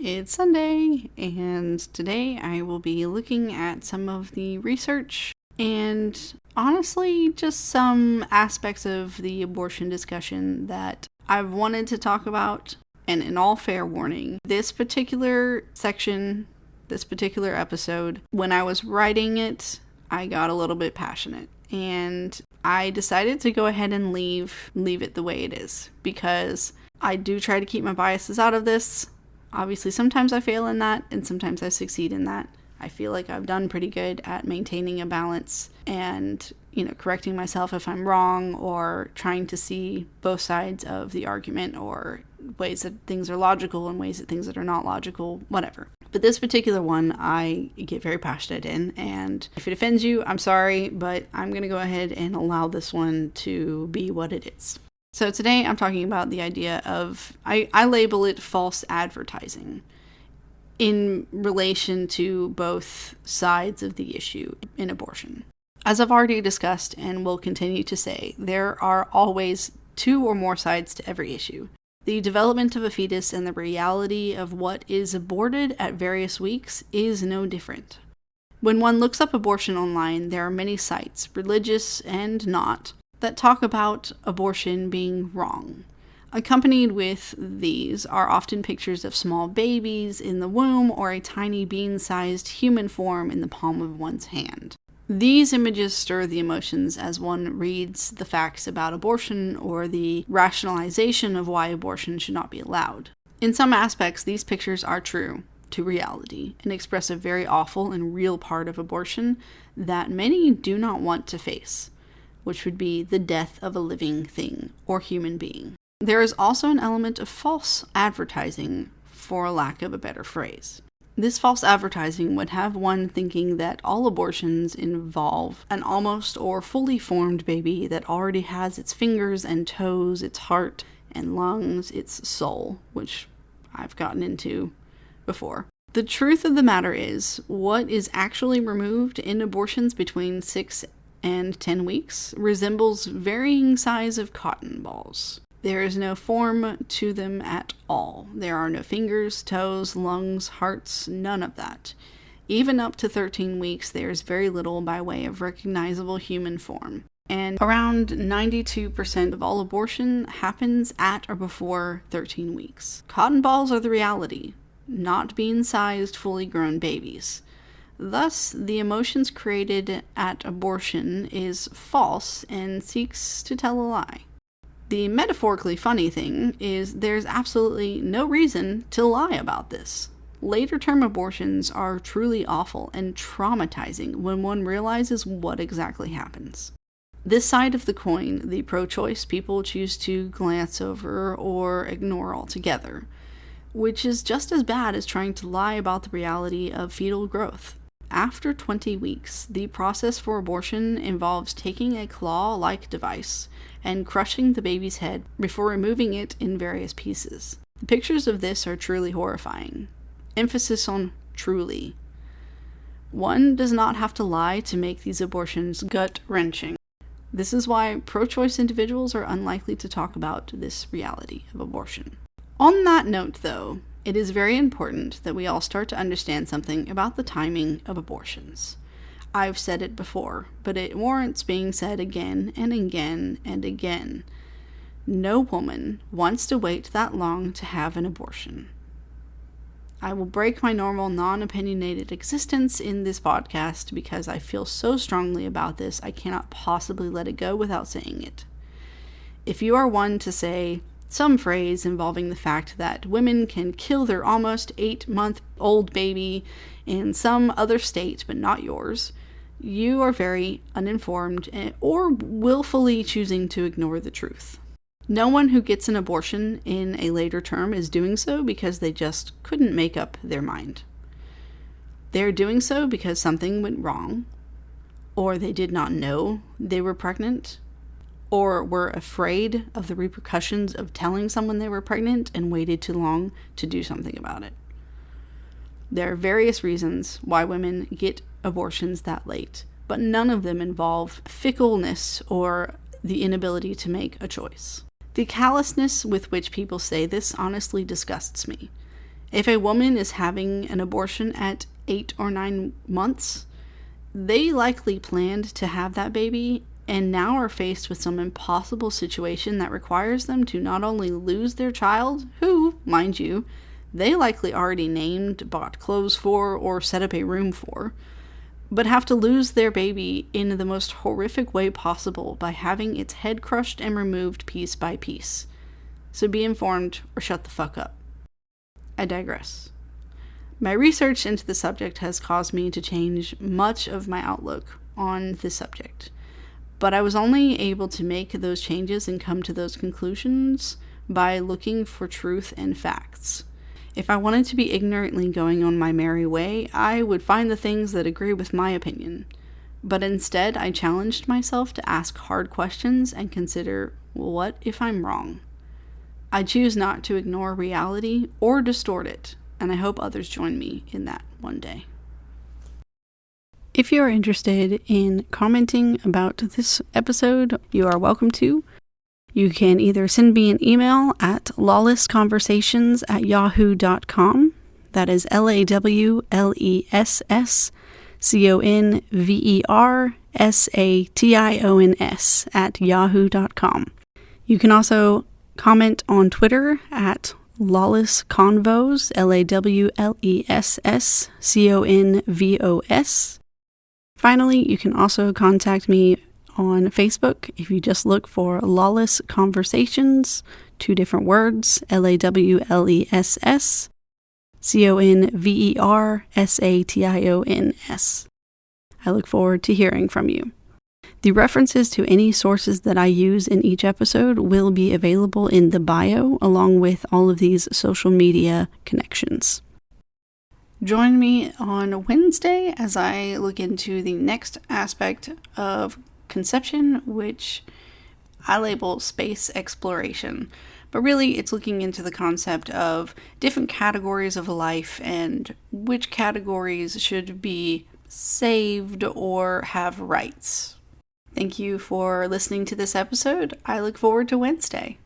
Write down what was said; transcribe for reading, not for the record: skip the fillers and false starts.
It's Sunday, and today I will be looking at some of the research and honestly just some aspects of the abortion discussion that I've wanted to talk about. And in all fair warning, this particular section, this particular episode, when I was writing it, I got a little bit passionate. And I decided to go ahead and leave it the way it is, because I do try to keep my biases out of this. Obviously, sometimes I fail in that, and sometimes I succeed in that. I feel like I've done pretty good at maintaining a balance and, correcting myself if I'm wrong, or trying to see both sides of the argument, or ways that things are logical and ways that things that are not logical, whatever. But this particular one, I get very passionate in, and if it offends you, I'm sorry, but I'm going to go ahead and allow this one to be what it is. So today I'm talking about the idea of, I label it false advertising in relation to both sides of the issue in abortion. As I've already discussed and will continue to say, there are always two or more sides to every issue. The development of a fetus and the reality of what is aborted at various weeks is no different. When one looks up abortion online, there are many sites, religious and not, that talk about abortion being wrong. Accompanied with these are often pictures of small babies in the womb or a tiny bean-sized human form in the palm of one's hand. These images stir the emotions as one reads the facts about abortion or the rationalization of why abortion should not be allowed. In some aspects, these pictures are true to reality and express a very awful and real part of abortion that many do not want to face, which would be the death of a living thing or human being. There is also an element of false advertising, for lack of a better phrase. This false advertising would have one thinking that all abortions involve an almost or fully formed baby that already has its fingers and toes, its heart and lungs, its soul, which I've gotten into before. The truth of the matter is, what is actually removed in abortions between 6 and 10 weeks resembles varying size of cotton balls. There is no form to them at all. There are no fingers, toes, lungs, hearts, none of that. Even up to 13 weeks, there is very little by way of recognizable human form. And around 92% of all abortion happens at or before 13 weeks. Cotton balls are the reality, not bean-sized, fully grown babies. Thus, the emotions created at abortion is false and seeks to tell a lie. The metaphorically funny thing is there's absolutely no reason to lie about this. Later-term abortions are truly awful and traumatizing when one realizes what exactly happens. This side of the coin, the pro-choice people choose to glance over or ignore altogether, which is just as bad as trying to lie about the reality of fetal growth. After 20 weeks, the process for abortion involves taking a claw-like device and crushing the baby's head before removing it in various pieces. The pictures of this are truly horrifying. Emphasis on truly. One does not have to lie to make these abortions gut-wrenching. This is why pro-choice individuals are unlikely to talk about this reality of abortion. On that note, though, it is very important that we all start to understand something about the timing of abortions. I've said it before, but it warrants being said again and again and again. No woman wants to wait that long to have an abortion. I will break my normal non-opinionated existence in this podcast because I feel so strongly about this I cannot possibly let it go without saying it. If you are one to say some phrase involving the fact that women can kill their almost 8-month-old baby in some other state but not yours, you are very uninformed or willfully choosing to ignore the truth. No one who gets an abortion in a later term is doing so because they just couldn't make up their mind. They're doing so because something went wrong, or they did not know they were pregnant, or were afraid of the repercussions of telling someone they were pregnant and waited too long to do something about it. There are various reasons why women get abortions that late, but none of them involve fickleness or the inability to make a choice. The callousness with which people say this honestly disgusts me. If a woman is having an abortion at 8 or 9 months, they likely planned to have that baby and now are faced with some impossible situation that requires them to not only lose their child, who, mind you, they likely already named, bought clothes for, or set up a room for, but have to lose their baby in the most horrific way possible by having its head crushed and removed piece by piece. So be informed or shut the fuck up. I digress. My research into the subject has caused me to change much of my outlook on this subject, but I was only able to make those changes and come to those conclusions by looking for truth and facts. If I wanted to be ignorantly going on my merry way, I would find the things that agree with my opinion. But instead, I challenged myself to ask hard questions and consider, well, what if I'm wrong? I choose not to ignore reality or distort it, and I hope others join me in that one day. If you are interested in commenting about this episode, you are welcome to. You can either send me an email at lawlessconversations@yahoo.com. That is LAWLESSCONVERSATIONS@yahoo.com. You can also comment on Twitter at lawlessconvos, LAWLESSCONVOS. Finally, you can also contact me on Facebook if you just look for Lawless Conversations, 2 different words, LAWLESSCONVERSATIONS. I look forward to hearing from you. The references to any sources that I use in each episode will be available in the bio, along with all of these social media connections. Join me on Wednesday as I look into the next aspect of conception, which I label space exploration. But really, it's looking into the concept of different categories of life and which categories should be saved or have rights. Thank you for listening to this episode. I look forward to Wednesday.